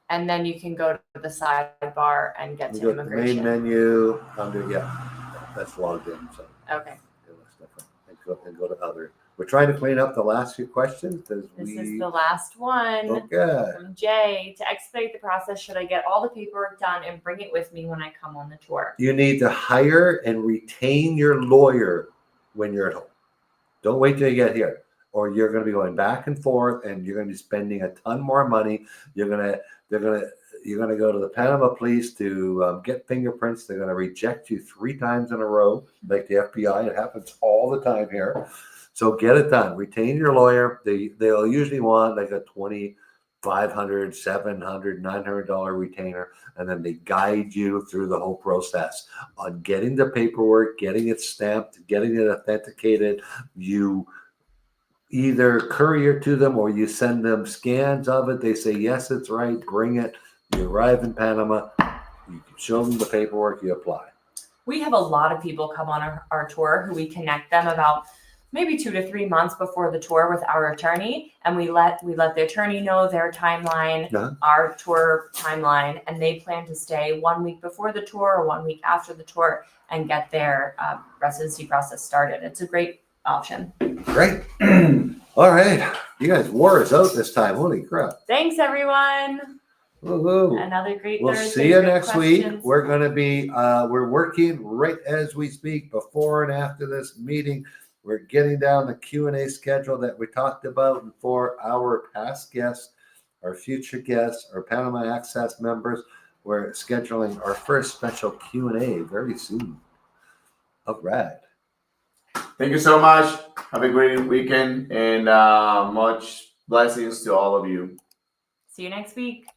And then you can go to the sidebar and get You to go to the main immigration. menu under that's logged in. So Okay. it looks different. And go to other. We're trying to clean up the last few questions because This is the last one. Okay. From Jay. To expedite the process, should I get all the paperwork done and bring it with me when I come on the tour? You need to hire and retain your lawyer when you're at home. Don't wait till you get here, or you're going to be going back and forth, and you're going to be spending a ton more money. You're going to go to the Panama police to get fingerprints. They're going to reject you 3 times in a row, like the FBI. It happens all the time here. So get it done. Retain your lawyer. They'll usually want like a $2,500, $700, $900 retainer, and then they guide you through the whole process on getting the paperwork, getting it stamped, getting it authenticated. You either courier to them or you send them scans of it. They say, yes, it's right, bring it. You arrive in Panama, you can show them the paperwork, you apply. We have a lot of people come on our tour who we connect them about maybe 2 to 3 months before the tour with our attorney, and we let the attorney know their timeline, our tour timeline, and they plan to stay 1 week before the tour or 1 week after the tour and get their residency process started. It's a great option. Great. All right. You guys wore us out this time. Holy crap. Thanks, everyone. Woo-hoo. Another great We'll Thursday. see you Great next questions. week. We're going to be, we're working right as we speak before and after this meeting. We're getting down the Q&A schedule that we talked about, and for our past guests, our future guests, our Panama Access members, we're scheduling our first special Q&A very soon. All right. Thank you so much. Have a great weekend and much blessings to all of you. See you next week.